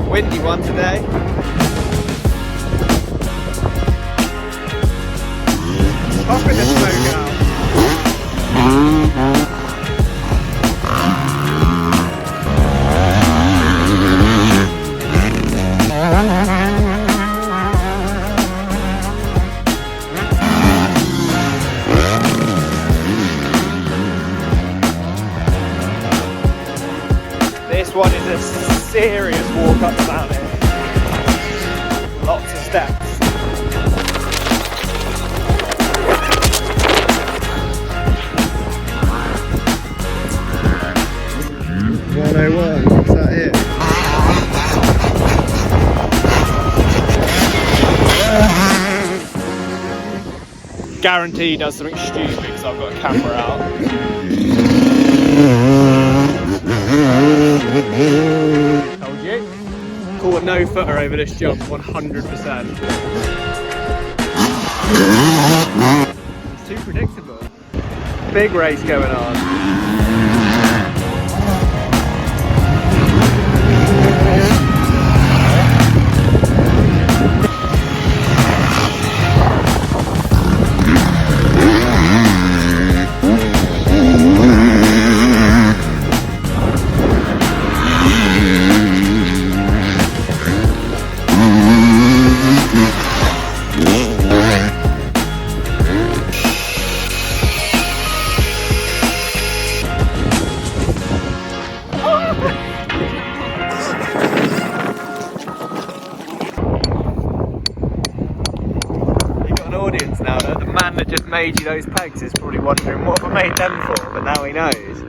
Windy one today. Popping the smoke out. This one is a serious walk up down here. Lots of steps. What's that here? Guarantee he does something stupid because I've got a camera out. Told you. Call a no footer over this jump 100%. It's too predictable. Big race going on. Now that the man that just made you those pegs is probably wondering what I made them for, but now he knows.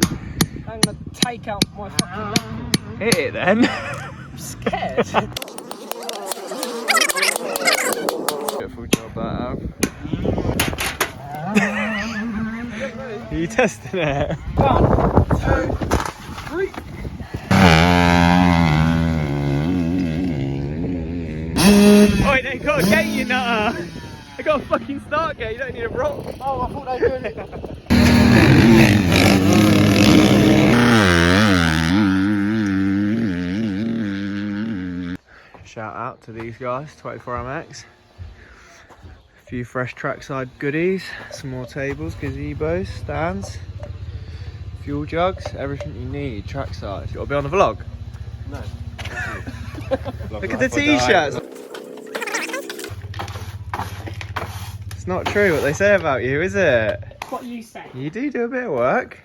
I'm gonna take out my fucking Hit it then. I'm scared. Beautiful job that Are you testing it? 1, 2, 3. Oi, they got a gate, you nutter! I got a fucking start gate, you don't need a rock. Oh, I thought they were doing it. Shout out to these guys, 24MX. A few fresh trackside goodies, some more tables, gazebos, stands, fuel jugs, everything you need, trackside. You gotta be on the vlog? No. Look at the t-shirts. It's not true what they say about you, is it? What you say? You do a bit of work.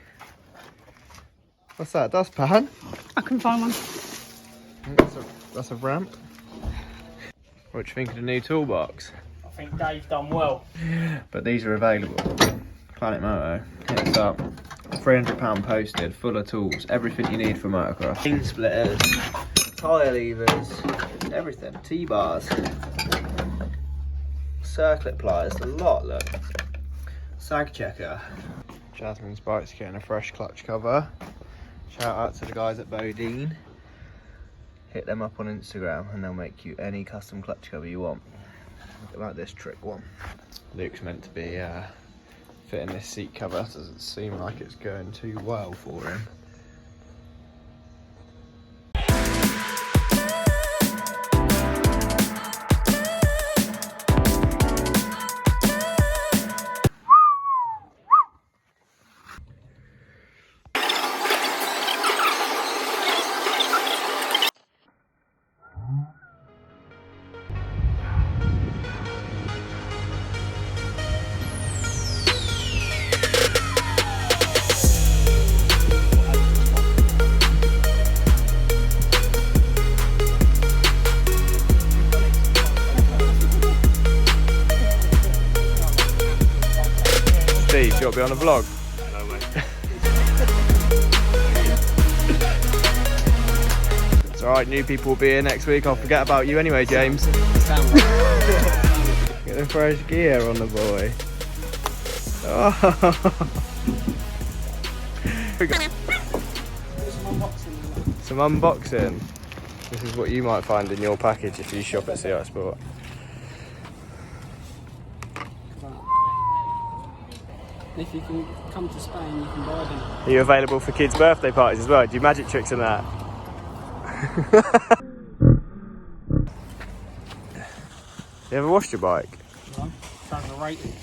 What's that, dustpan? I can find one. That's a ramp. What do you think of the new toolbox? I think Dave done well. But these are available. Planet Moto, hit us up. £300 posted, full of tools, everything you need for motocross. Chain splitters, tyre levers, everything, T-bars, circlip pliers, a lot, look. Sag checker. Jasmine's bike's getting a fresh clutch cover. Shout out to the guys at Bodine. Hit them up on Instagram and they'll make you any custom clutch cover you want. Like this trick one. Luke's meant to be fitting this seat cover. Doesn't seem like it's going too well for him. Steve, you want to be on a vlog? Hello, mate. It's alright, new people will be here next week. I'll forget about you anyway, James. Get the fresh gear on the boy. Oh. Some unboxing. This is what you might find in your package if you shop at CI Sport. If you can come to Spain, you can buy them. Are you available for kids' birthday parties as well? Do you magic tricks and that? You ever washed your bike? No, it's overrated.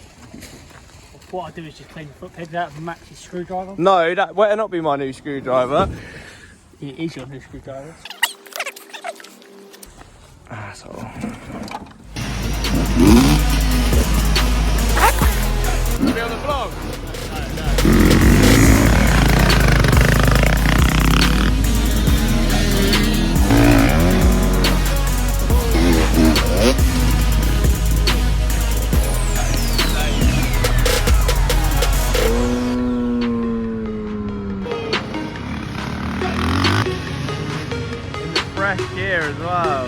What I do is just clean the foot pegs out of Max's screwdriver. No, that better not be my new screwdriver. It is your new screwdriver. Asshole. Be on the vlog? Fresh gear as well.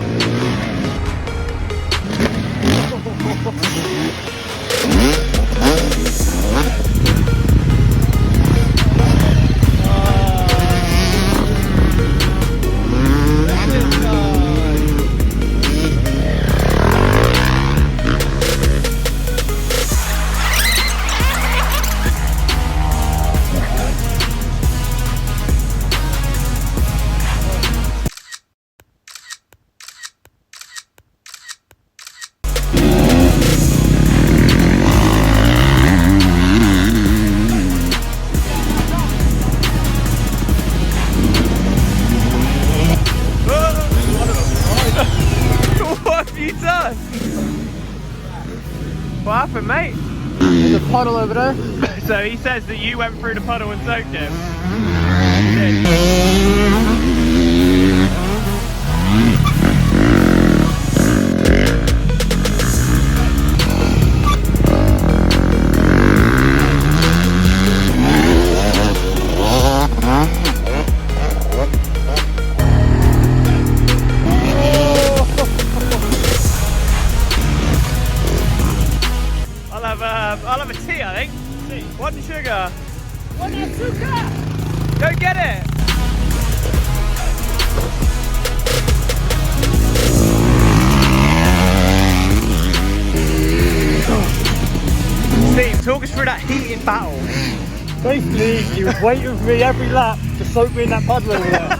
What happened, mate? There's a puddle over there. So he says that you went through the puddle and soaked him. I'll have a tea, I think. Tea. One sugar. One sugar! Go get it! Steve, talk us through that heated battle. Basically, he was waiting for me every lap to soak me in that puddle over there.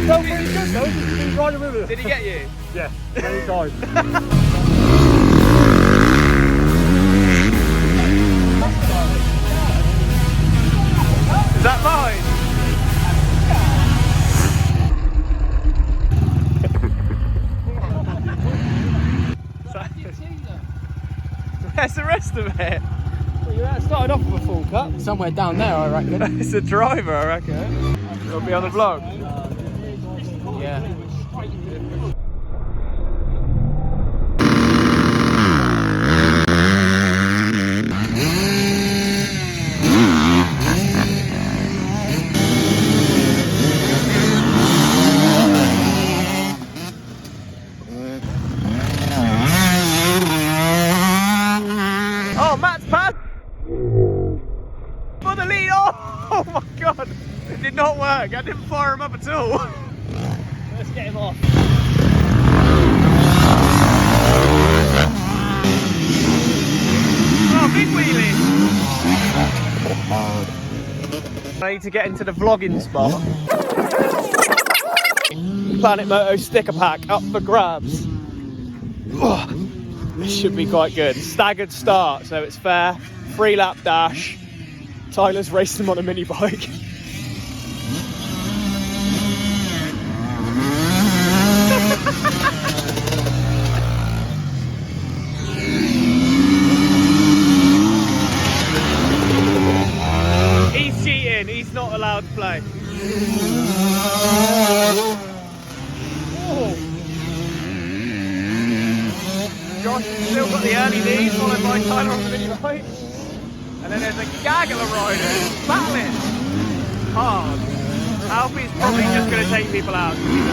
Felt pretty good though, just been riding with it. Did he get you? Yeah, many times. Is that mine? Where's the rest of it? Well, you started off with a full cut. Somewhere down there, I reckon. It's a driver, I reckon. It'll be on the vlog. Yeah. Oh, Matt's passed for the lead. Oh my god, it did not work. I didn't fire him up at all. Let's get him off. Oh, big wheelie. I need to get into the vlogging spot. Planet Moto sticker pack up for grabs. Oh, this should be quite good. Staggered start, so it's fair. 3-lap dash. Tyler's raced him on a mini bike. He's cheating, he's not allowed to play. Oh. Josh has still got the early lead, followed by Tyler on the mini bike. And then there's a gaggle of riders battling hard. Alfie's probably just going to take people out because he's a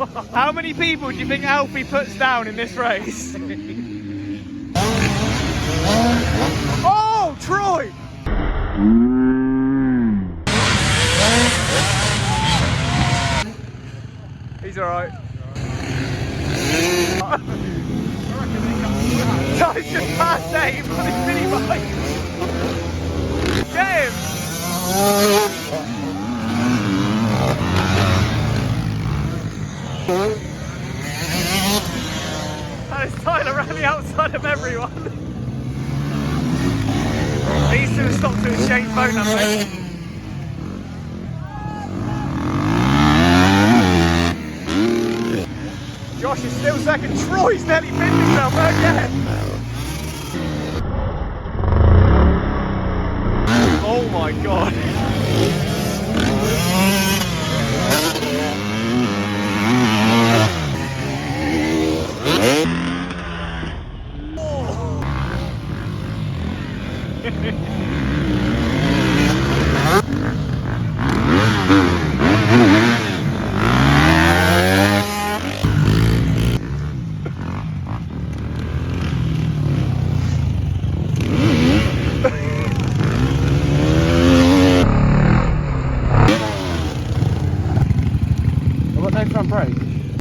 twat. How many people do you think Alfie puts down in this race? Oh, Troy! He's alright. What? John's just passed Dave on his mini bike. James! That is Tyler around the outside of everyone. These two have stopped to exchange phone numbers. Josh is still second. Troy's nearly pinned himself again. Oh my god.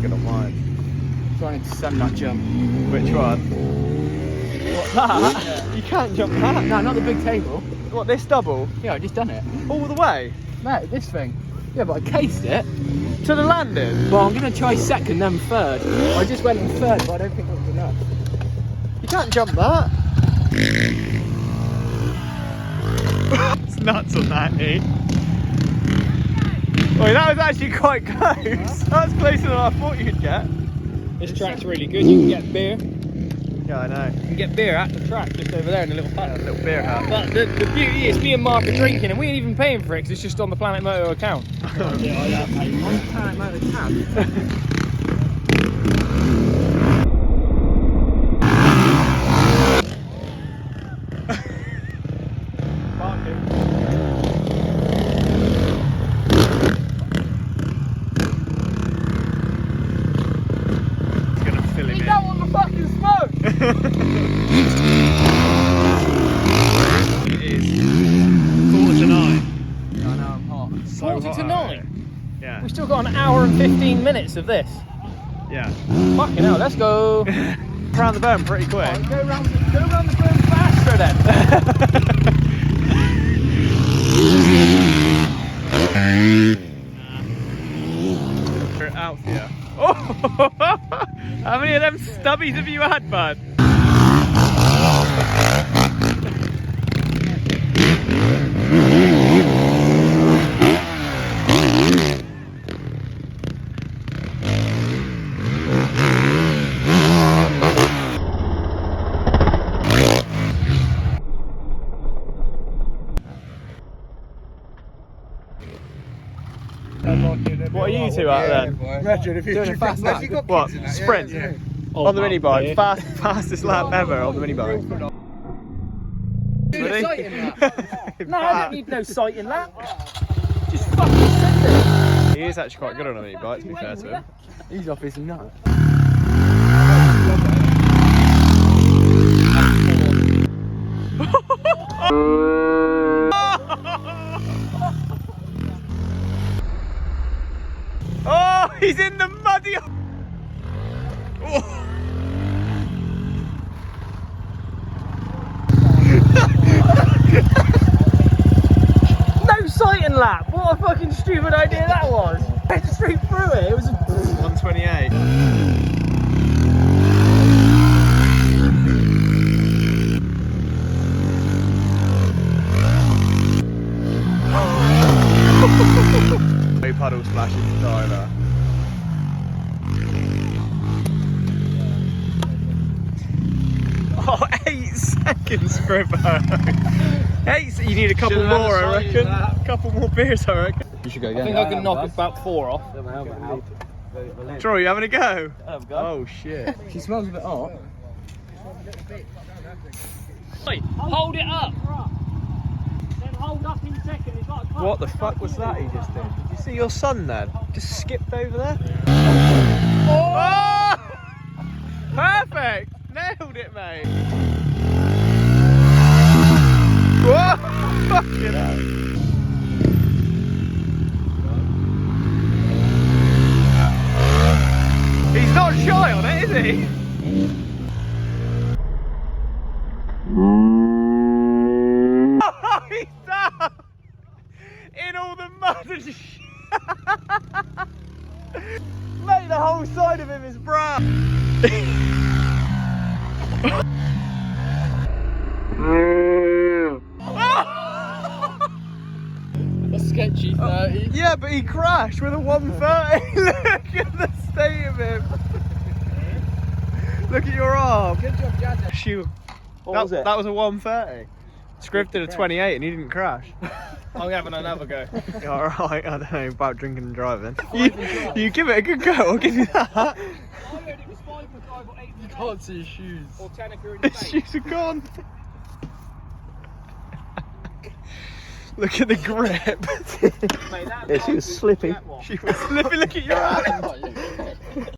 Good on mine. Trying to send that jump. Which one? What's that? You can't jump that. No, not the big table. What, this double? Yeah, I just done it. All the way? No, this thing. Yeah, but I cased it. To the landing? Well, I'm going to try second, then third. I just went in third, but I don't think that was enough. You can't jump that. It's nuts on that, eh? Wait, that was actually quite close. That's closer than I thought you'd get. This track's really good. You can get beer. Yeah, I know. You can get beer at the track just over there in a little hut. A little beer hut. But the beauty is me and Mark are drinking and we ain't even paying for it because it's just on the Planet Moto account. Yeah, I have paid on the Planet Moto account. It is 8:45. I know, I'm hot. So 8:45? Yeah. We've still got an hour and 15 minutes of this. Yeah. Fucking hell, let's go. Around the berm pretty quick. Oh, go around the berm faster then. We're out here. Oh! How many of them stubbies have you had, bud? What are you two out then? Imagine if you Doing a fast lap. What? Sprint? Yeah. On the mini bike. Fastest lap ever on the mini bike. Do the Ready? sighting lap. No, I don't need no sighting lap. Just fucking send it. He is actually quite good on a mini bike, to be fair to him. He's off his nut. Oh, he's in the muddy. Oh. No sighting lap. What a fucking stupid idea that was. Went straight through it. It was 128. No puddle splashes to Tyler. Oh, 8 seconds for a bow. 8, you need a couple more, I reckon. A couple more beers, I reckon. You should go I again. think I can knock about 4 off. Troy, you having a go? Oh shit. She smells a bit hot. Hold it up. Then hold up in second. It's like What the fuck was that he just did? Did you see your son then? Just skipped over there? Oh! Perfect! Nailed it, mate! Whoa! Fucking hell. He's not shy on it, is he? way. He's down in all the mud and shit. Mate, the whole side of him is brown. A sketchy 30. Yeah, but he crashed with a 130. Look at the state of him. Look at your arm. Good job, Jazza. Shoot. What was it? That was a 130. Scriv did a 28 and he didn't crash. I'm having another go. Alright, I don't know about drinking and driving. You give it a good go, I'll give you that. I heard it was 5 or 8. You can't see his shoes. Or Teneca in the His face. shoes are gone. Look at the grip. Mate, Yeah, she was slipping. She was slipping. Look at your hand.